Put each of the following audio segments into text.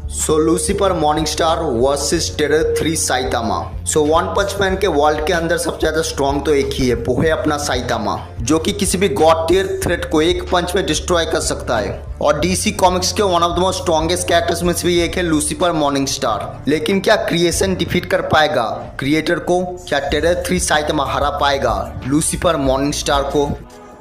सो Lucifer Morningstar versus terror 3 Saitama. So one punch man के world के अंदर सबसे ज्यादा स्ट्रॉन्ग तो एक ही है, वो है अपना साइतामा, जो कि किसी भी गॉड टियर थ्रेट को एक पंच में डिस्ट्रॉय कर सकता है। और डीसी कॉमिक्स के one of the most strongest characters में से भी एक है लूसीफर मॉर्निंगस्टार। लेकिन क्या क्रिएशन डिफीट कर पाएगा क्रिएटर को? क्या टेरर 3 साइतामा हरा पाएगा लूसीफर मॉर्निंगस्टार को?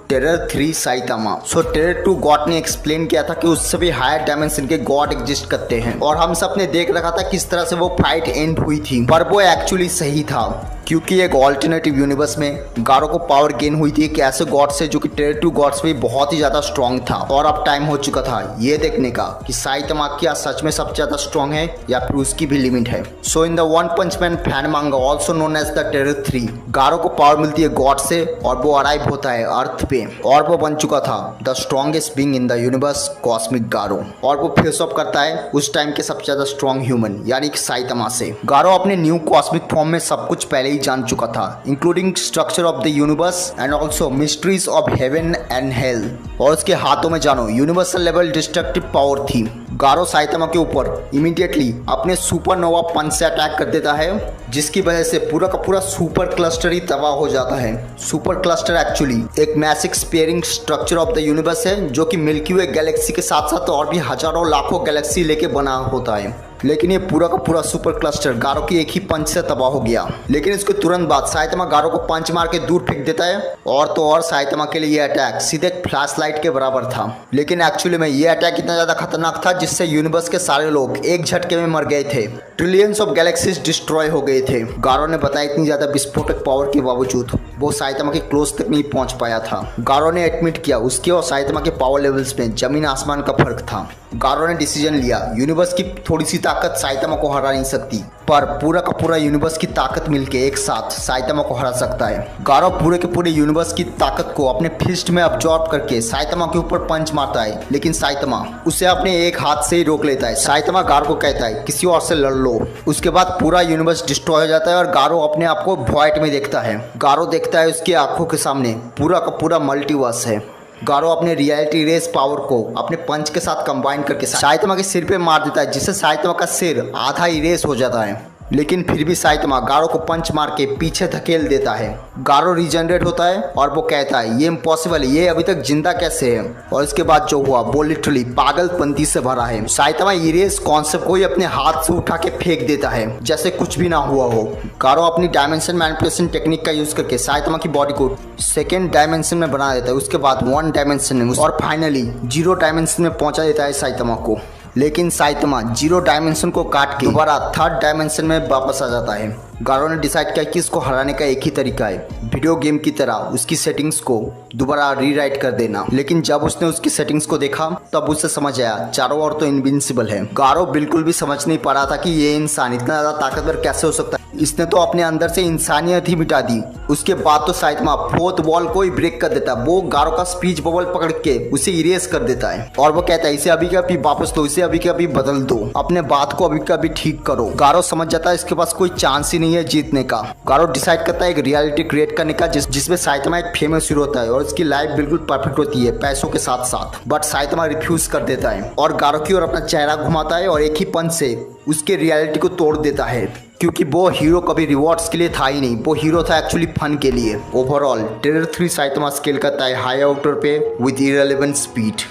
Terror 3 Saitama. So terror 2 god ने एक्सप्लेन किया था कि उससे भी हायर डायमेंशन के गॉड एग्जिस्ट करते हैं, और हम सब ने देख रखा था किस तरह से वो फाइट एंड हुई थी। पर वो एक्चुअली सही था, क्योंकि एक ऑल्टरनेटिव यूनिवर्स में गारो को पावर गेन हुई थी एक ऐसे गॉड से जो कि टेरर 2 गॉड से भी बहुत ही ज्यादा स्ट्रॉन्ग था। और अब टाइम हो चुका था ये देखने का कि साइतामा क्या सच में सबसे ज्यादा स्ट्रॉन्ग है या फिर उसकी भी लिमिट है। So in the one punch man fan manga also known as the terror 3, Garou को पावर मिलती है गॉड से और वो अराइव होता है अर्थ पे, और वो बन चुका था the strongest being in the universe cosmic Garou. और वो फेस ऑफ करता है उस टाइम के सबसे ज्यादा स्ट्रॉन्ग ह्यूमन यानी कि साइतामा से। गारो अपने न्यू कॉस्मिक फॉर्म में सब कुछ पहले ही जान चुका था, including structure of the universe and also mysteries of heaven and hell. और उसके हाथों में जानो यूनिवर्सल लेवल डिस्ट्रक्टिव पावर थी। गारो साइतामा के ऊपर इमीडिएटली अपने सुपरनोवा पंच से अटैक कर देता है, जिसकी वजह से पूरा का पूरा सुपर क्लस्टर ही तबाह हो जाता है। सुपर क्लस्टर एक्चुअली एक massive sparing structure of the universe है, जो कि मिल्की वे गैलेक्सी के साथ साथ और भी हजारों लाखों गैलेक्सी लेके बना होता है। लेकिन ये पूरा का पूरा सुपर क्लस्टर गारो की एक ही पंच से तबाह हो गया। लेकिन इसके तुरंत बाद साइतामा गारो को पंच मार के दूर फेंक देता है, और तो और साइतामा के लिए ये अटैक सीधे एक फ्लैश लाइट के बराबर था। लेकिन एक्चुअली में ये अटैक इतना ज्यादा खतरनाक था जिससे यूनिवर्स के सारे लोग एक झटके में मर गए थे। ट्रिलियंस ऑफ गैलेक्सीज डिस्ट्रॉय हो गए थे। गारो ने बताया इतनी ज्यादा विस्फोटक पावर के बावजूद वो साइतामा के क्लोज तक नहीं पहुंच पाया था। गारो ने एडमिट किया उसके और साइतामा के पावर लेवल्स में जमीन आसमान का फर्क था। गारो ने डिसीजन लिया यूनिवर्स की थोड़ी सी ताकत साइतामा को हरा नहीं सकती, पर पूरा का पूरा यूनिवर्स की ताकत मिलके एक साथ साइतामा को हरा सकता है। गारो पूरे के पूरे यूनिवर्स की ताकत को अपने फिस्ट में अब्सॉर्ब करके साइतामा के ऊपर पंच मारता है, लेकिन साइतामा उसे अपने एक हाथ से ही रोक लेता है। साइतामा गारो को कहता है किसी और से लड़ लो। उसके बाद पूरा यूनिवर्स डिस्ट्रॉय हो जाता है और गारो अपने आप को वॉइड में देखता है। गारो देखता है उसकी आंखों के सामने पूरा का पूरा मल्टीवर्स है। गारो अपने रियलिटी रेस पावर को अपने पंच के साथ कंबाइन करके साइतामा के सिर पे मार देता है, जिससे साइतामा का सिर आधा इरेज हो जाता है। लेकिन फिर भी साइतामा गारो को पंच मार के पीछे धकेल देता है। गारो रीजनरेट होता है और वो कहता है ये इम्पॉसिबल है, ये अभी तक जिंदा कैसे है? और इसके बाद जो हुआ वो लिटरली पागलपंती से भरा है। साइतामा इरेज कॉन्सेप्ट को ही अपने हाथ से उठा के फेंक देता है जैसे कुछ भी ना हुआ हो। गारो अपनी डायमेंशन मैनिपुलेशन टेक्निक का यूज करके साइतामा की बॉडी को सेकेंड डायमेंशन में बना देता है, उसके बाद 1 डायमेंशन में, और फाइनली 0 डायमेंशन में पहुंचा देता है साइतामा को। लेकिन साइतामा 0 डायमेंशन को काट के दोबारा 3rd डायमेंशन में वापस आ जाता है। गारो ने डिसाइड किया कि इसको हराने का एक ही तरीका है, वीडियो गेम की तरह उसकी सेटिंग्स को दोबारा रीराइट कर देना। लेकिन जब उसने उसकी सेटिंग्स को देखा तब उसे समझ आया चारों ओर तो इनविंसिबल है। गारो बिल्कुल भी समझ नहीं पा रहा था कि ये इंसान इतना ज्यादा ताकतवर कैसे हो सकता है। इसने तो अपने अंदर से इंसानियत ही मिटा दी। उसके बाद तो साइतामा 4th वॉल को ही ब्रेक कर देता है। वो गारो का स्पीच बबल पकड़ के उसे इरेज कर देता है, और वो कहता है इसे अभी के अभी वापस दो, इसे अभी के अभी बदल दो, अपने बात को अभी के अभी ठीक करो। गारो समझ जाता है इसके पास कोई चांस ही नहीं है जीतने का। गारो डिसाइड करता है एक रियलिटी क्रिएट करने का जिसमें साइतामा एक फेमस हीरो होता है और उसकी लाइफ बिल्कुल परफेक्ट होती है पैसों के साथ साथ। बट साइतामा रिफ्यूज कर देता है और गारो की ओर अपना चेहरा घुमाता है और एक ही पंच से उसके रियलिटी को तोड़ देता है, क्योंकि वो हीरो कभी रिवॉर्ड्स के लिए था ही नहीं, वो हीरो था एक्चुअली फन के लिए। ओवरऑल टेरर 3 साइतामा स्केल करता है हाई आउटर पे with irrelevant speed.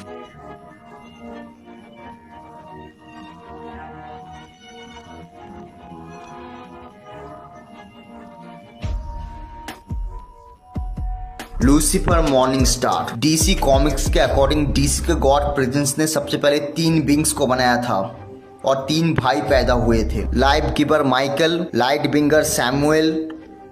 Lucifer Morningstar. DC comics के अकॉर्डिंग डीसी के गॉड प्रेजेंस ने सबसे पहले 3 बींग्स को बनाया था और 3 भाई पैदा हुए थे, life giver Michael, light bringer Samuel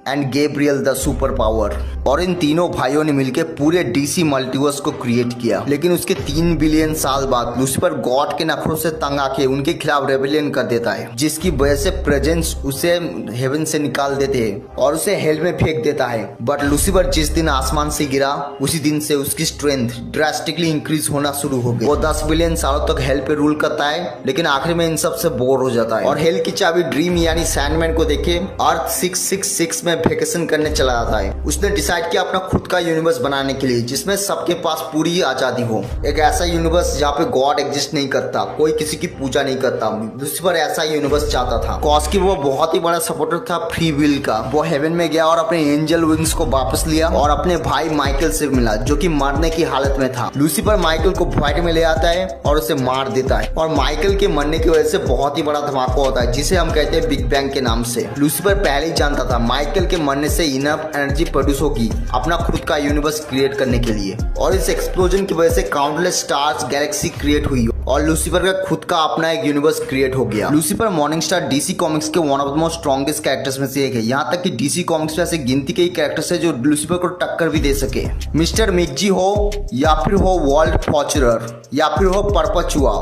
and Gabriel the super power. और इन तीनों भाइयों ने मिलकर पूरे डीसी मल्टीवर्स को क्रिएट किया। लेकिन उसके 3 बिलियन साल बाद लूसीफर गॉड के नखरों से तंग आके उनके खिलाफ रेबेलियन कर देता है, जिसकी वजह से प्रेजेंस उसे हेवन से निकाल देते हैं और उसे हेल में फेंक देता है। बट लूसीफर जिस दिन आसमान से गिरा उसी दिन से उसकी स्ट्रेंथ ड्रास्टिकली इंक्रीज होना शुरू हो गई। वो 10 बिलियन सालों तक हेल पे रूल करता है, लेकिन आखिर में इन सब से बोर हो जाता है और हेल की चाबी ड्रीम यानी सैंडमैन को देके अर्थ 666 में में वेकेशन करने चला जाता है। उसने डिसाइड किया अपना खुद का यूनिवर्स बनाने के लिए जिसमें सबके पास पूरी आजादी हो। एक ऐसा यूनिवर्स जहाँ पे गॉड एग्जिस्ट नहीं करता, कोई किसी की पूजा नहीं करता। लूसीफर ऐसा यूनिवर्स चाहता था। कॉज की वो बहुत ही बड़ा सपोर्टर था फ्री विल का। वो हेवन में गया और अपने एंजल विंग्स को वापस लिया और अपने भाई माइकल से मिला जो कि मरने की हालत में था। लूसीफर माइकल को वाइट में ले आता है और उसे मार देता है और माइकल के मरने की वजह से बहुत ही बड़ा धमाका होता है जिसे हम कहते हैं बिग बैंग के नाम से। लूसीफर पहले ही जानता था माइकल के मरने से इनफ एनर्जी प्रोड्यूस होगी अपना खुद का यूनिवर्स क्रिएट करने के लिए और इस एक्सप्लोजन की वजह से काउंटलेस स्टार्स गैलेक्सी क्रिएट हुई और लूसीफर का खुद का अपना एक यूनिवर्स क्रिएट हो गया। लूसीफर मॉर्निंगस्टार डीसी कॉमिक्स के one of the most strongest characters में से एक है। यहाँ तक कि डीसी कॉमिक्स में ऐसे गिनती के कैरेक्टर्स है जो लूसीफर को टक्कर भी दे सके। मिस्टर मिकजी हो या फिर हो वर्ल्ड फॉर्चरर या फिर हो Perpetua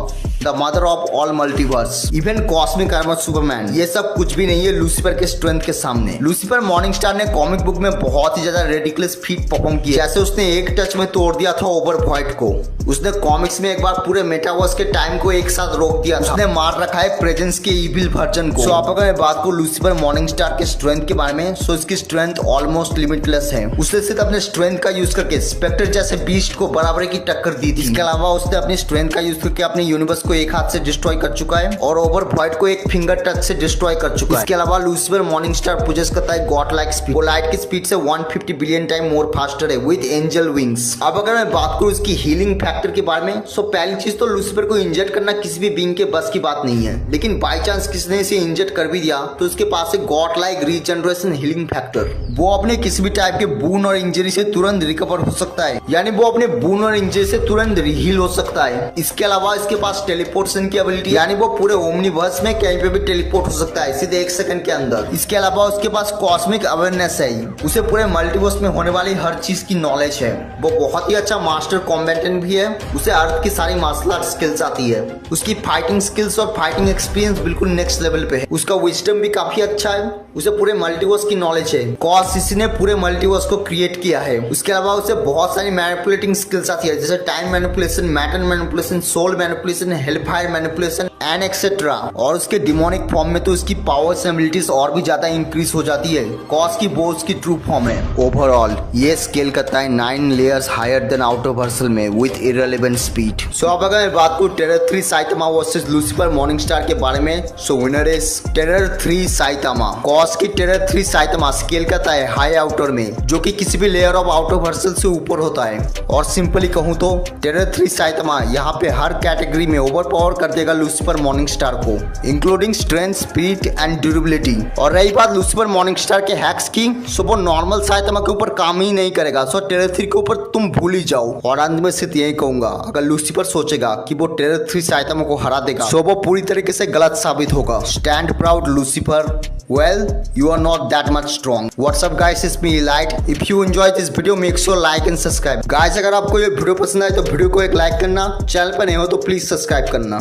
the mother of all multiverse, even cosmic armour Superman, ये सब कुछ भी नहीं है लूसीफर के स्ट्रेंथ के सामने। लूसीफर मॉर्निंगस्टार ने कॉमिक बुक में बहुत ही ज्यादा रेडिकुलस फीट परफॉर्म किया। जैसे उसने एक टच में तोड़ दिया था ओवरवॉइड को। उसने कॉमिक्स में एक बार पूरे मेटावर्स के टाइम को एक साथ रोक दिया था। उसने मार रखा है प्रेजेंस के इविल वर्जन को। सो आप अगर बात को लूसीफर मॉर्निंगस्टार के स्ट्रेंथ के बारे में, सो इसकी स्ट्रेंथ ऑलमोस्ट लिमिटलेस है। उसने सिर्फ अपने स्ट्रेंथ का यूज करके स्पेक्टर जैसे बीस्ट को बराबर की टक्कर दी थी। इसके अलावा उसने अपनी स्ट्रेंथ का यूज करके अपने यूनिवर्स को एक हाथ से डिस्ट्रॉय कर चुका है और ओवरवॉइड को एक फिंगर टच से डिस्ट्रॉय कर चुका है। इसके अलावा लूसीफर मॉर्निंगस्टार पोजेस करता है गॉड लाइक स्पीड। वो लाइट की स्पीड से 150 बिलियन टाइम मोर फास्टर है विद एंजल विंग्स। अब अगर मैं बात करूं इसकी हीलिंग फैक्टर के बारे में, सो पहली चीज तो लूसीफर को इंजेक्ट करना किसी भी बीइंग के बस की बात नहीं है, लेकिन बाय चांस किसी ने इसे इंजेक्ट कर भी दिया तो उसके पास एक God like regeneration healing factor. वो अपने किसी भी टाइप के बून और इंजरी से तुरंत रिकवर हो सकता है, यानी वो अपने बून और इंजरी से तुरंत हील हो सकता है। इसके अलावा इसके पास टेलीपोर्टेशन की एबिलिटी, यानी वो पूरे ओमनीवर्स में कहीं पे भी टेलीपोर्ट हो सकता है सीधे 1 सेकंड के अंदर। इसके अलावा उसके पास कॉस्मिक अवेयरनेस है, उसे पूरे मल्टीवर्स में होने वाली हर चीज की नॉलेज है। वो बहुत ही अच्छा मास्टर कॉम्बैटेंट भी है, उसे अर्थ की सारी मार्शल आर्ट स्किल्स आती है। उसकी फाइटिंग स्किल्स और फाइटिंग एक्सपीरियंस बिल्कुल नेक्स्ट लेवल पे है। उसका विजडम भी काफी अच्छा है, उसे पूरे मल्टीवर्स की नॉलेज है। कॉज इसी ने पूरे मल्टीवर्स को क्रिएट किया है। उसके अलावा उसे बहुत सारी मैनिपुलेटिंग स्किल्स आती है जैसे time manipulation, matter manipulation, soul manipulation, hellfire manipulation and etcetera. और उसके डिमोनिक फॉर्म में तो उसकी पावर्स एबिलिटीज और भी ज्यादा इंक्रीज हो जाती है। कॉज की वो उसकी ट्रू फॉर्म है। ओवरऑल ये स्केल करता है 9 लेयर्स हायर देन आउटरवर्सल में विद इररिलेवेंट स्पीड। सो अब अगर मैं बात करूं terror 3 Saitama versus Lucifer Morningstar के बारे में, so winner is terror 3 Saitama. Cause की टेरर 3 साइतामा स्केल करता है हाई आउटर में, जो कि किसी भी लेयर ऑफ आउटरवर्सल से ऊपर होता है। और सिंपली कहूं तो टेरर 3 साइतामा यहाँ पे हर कैटेगरी में ओवर पावर कर देगा लूसीफर मॉर्निंगस्टार को, including strength, speed and durability. और रही बात लूसीफर मॉर्निंगस्टार के हैक्स की, सो वो नॉर्मल साइतामा के ऊपर काम ही नहीं करेगा। सो टेरर 3 के ऊपर तुम भूल ही जाओ। और अंत में सिर्फ यही कहूंगा, अगर लूसीफर सोचेगा कि वो टेरर 3 साइतामा को हरा देगा, सो वो पूरी तरीके से गलत साबित होगा। Stand proud Lucifer, well you are not that much strong. What's up guys, it's me Elite. If you enjoyed this video make sure like and subscribe. Guys अगर आपको ये वीडियो पसंद आए तो वीडियो को एक लाइक करना, चैनल पर नए हो तो प्लीज सब्सक्राइब करना।